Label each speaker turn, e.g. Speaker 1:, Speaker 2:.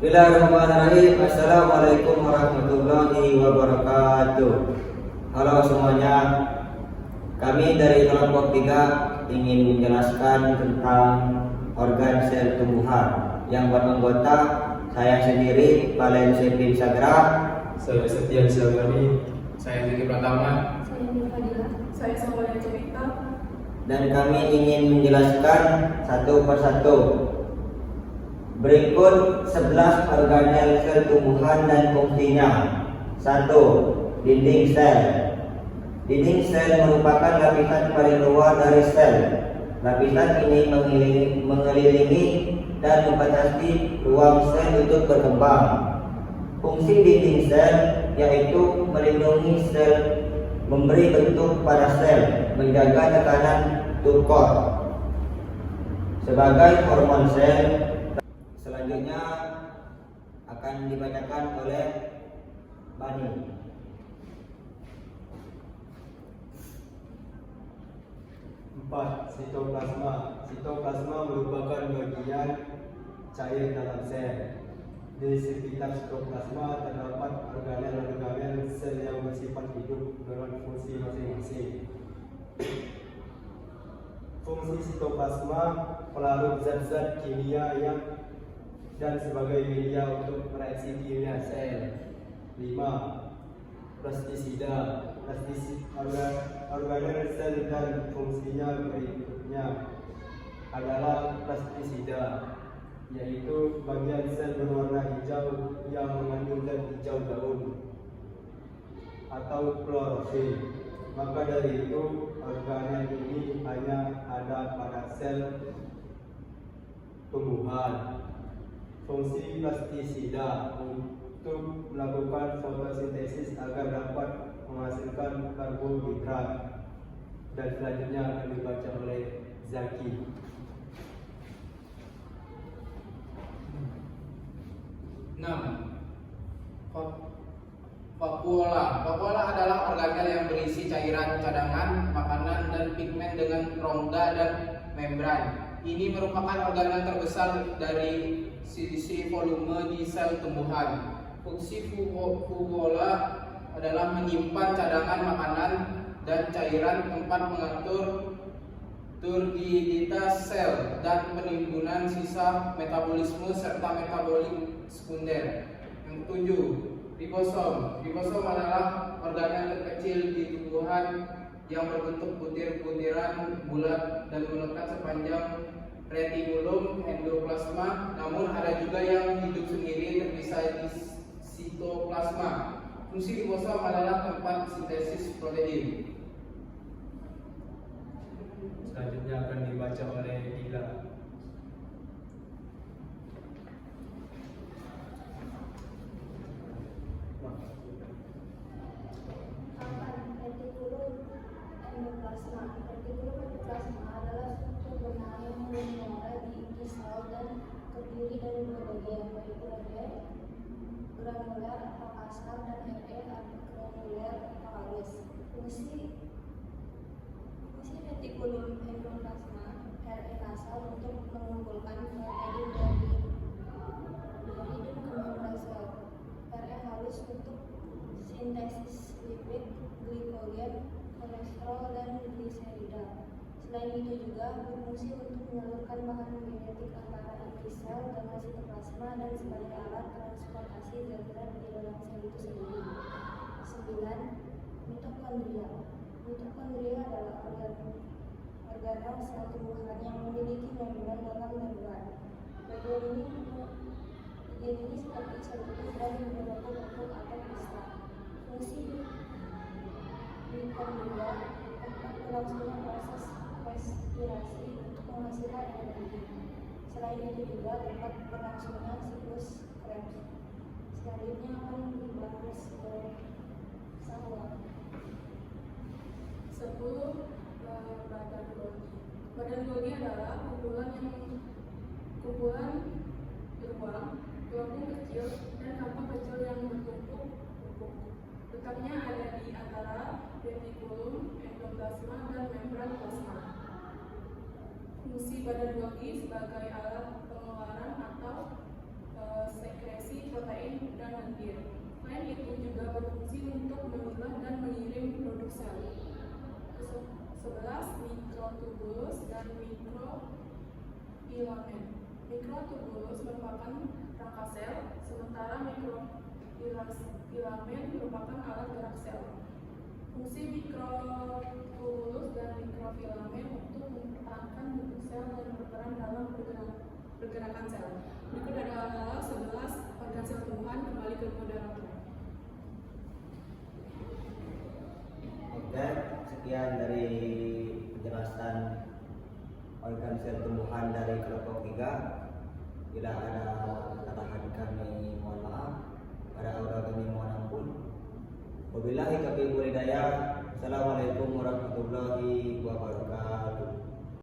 Speaker 1: Bismillahirrahmanirrahim. Assalamualaikum warahmatullahi wabarakatuh. Halo semuanya. Kami dari kelompok 3 ingin menjelaskan tentang organ sel tumbuhan yang beranggota saya sendiri, Valencia bin Sagra,
Speaker 2: saya Setia Syagani,
Speaker 3: Saya Zaki Pratama,
Speaker 4: Saya Fadila, saya Samuel Cerita.
Speaker 1: dan kami ingin menjelaskan satu persatu. Berikut 11 organel sel tumbuhan dan fungsinya. 1. Dinding sel. Dinding sel merupakan lapisan paling luar dari sel. Lapisan ini mengelilingi dan membatasi ruang sel untuk berkembang. Fungsi dinding sel yaitu melindungi sel, memberi bentuk pada sel, menjaga tekanan turgor. Sebagai hormon sel, selanjutnya akan dibacakan oleh Bani.
Speaker 2: Sitoplasma. Sitoplasma merupakan bagian cair dalam sel. Di sekitar sitoplasma terdapat organel-organel sel yang bersifat hidup dengan fungsi masing-masing. Fungsi sitoplasma pelarut zat-zat kimia dan sebagai media untuk reaksi kimia sel. 5. Plastisida. Organel sel dan fungsinya berikutnya adalah plastisida, yaitu bagian sel berwarna hijau yang mengandung zat hijau daun atau klorofil. Maka dari itu organel ini hanya ada pada sel tumbuhan. Fungsi plastisida untuk melakukan fotosintesis agar dapat menghasilkan karbohidrat, dan selanjutnya akan dibaca oleh Zaki.
Speaker 3: Vakuola adalah organel yang berisi cairan cadangan, makanan, dan pigmen dengan rongga dan membran. Ini merupakan organel terbesar dari sisi volume di sel tumbuhan. Fungsi vakuola adalah menyimpan cadangan makanan dan cairan, tempat mengatur turbiditas sel, dan penimbunan sisa metabolisme serta metabolik sekunder. Yang 7. Ribosom. Ribosom adalah organel terkecil di tumbuhan yang berbentuk butir-butiran bulat dan melekat sepanjang retinulum endoplasma, namun ada juga yang hidup sendiri terpisah di sitoplasma. Fungsi ribosom adalah tempat sintesis protein.
Speaker 2: Selanjutnya akan dibaca oleh Dila.
Speaker 4: Retikulum endoplasma. Retikulum endoplasma adalah struktur benang yang memuara di inti sel dan terdiri dari dua bagian, yaitu granular atau kasar dan granular atau halus. Fungsi retikulum endoplasma kasar untuk mengumpulkan protein dari hidung ke membran sel, halus untuk sintesis lipid, glikogen, kolesterol, dan gliserida. Selain itu juga berfungsi untuk menyalurkan bahan genetik antara inti sel dengan sitoplasma dan sebagai alat transportasi zat-zat di dalam sel itu sendiri. 9. Mitokondria. Mitokondria adalah organel sel tumbuhan yang memiliki membran dalam membran. Bagian ini seperti seluruh dan berbentuk atau kristal. Fungsi mitokondria berlangsungnya proses respirasi untuk menghasilkan energi. Selain itu juga tempat berlangsungnya siklus Krebs. Selanjutnya akan dibahas oleh Samuel.
Speaker 5: 10. Badan Golgi. Badan Golgi adalah kumpulan beruang, gelembung kecil, dan kampak kecil yang bertumpuk. Letaknya ada di antara retikulum endoplasma dan membran plasma. Fungsi badan Golgi sebagai alat pengeluaran atau sekresi berfungsi untuk memilah dan mengirim produk sel. Ke-11, mikrotubulus dan mikrofilamen. Mikrotubulus merupakan rangka sel, sementara mikrofilamen merupakan alat gerak sel. Fungsi mikrotubulus dan mikrofilamen untuk mempertahankan bentuk sel dan berperan dalam pergerakan sel. Berikut adalah 11 organ sel tumbuhan. Kembali ke moderator.
Speaker 1: Oke, sekian dari penjelasan organ sel tumbuhan dari kelompok 3. Bila ada kesalahan kami mohon maaf, pada aura kami mohon ampun. Wabillahi taufiq wal hidayah. Assalamualaikum warahmatullahi wabarakatuh.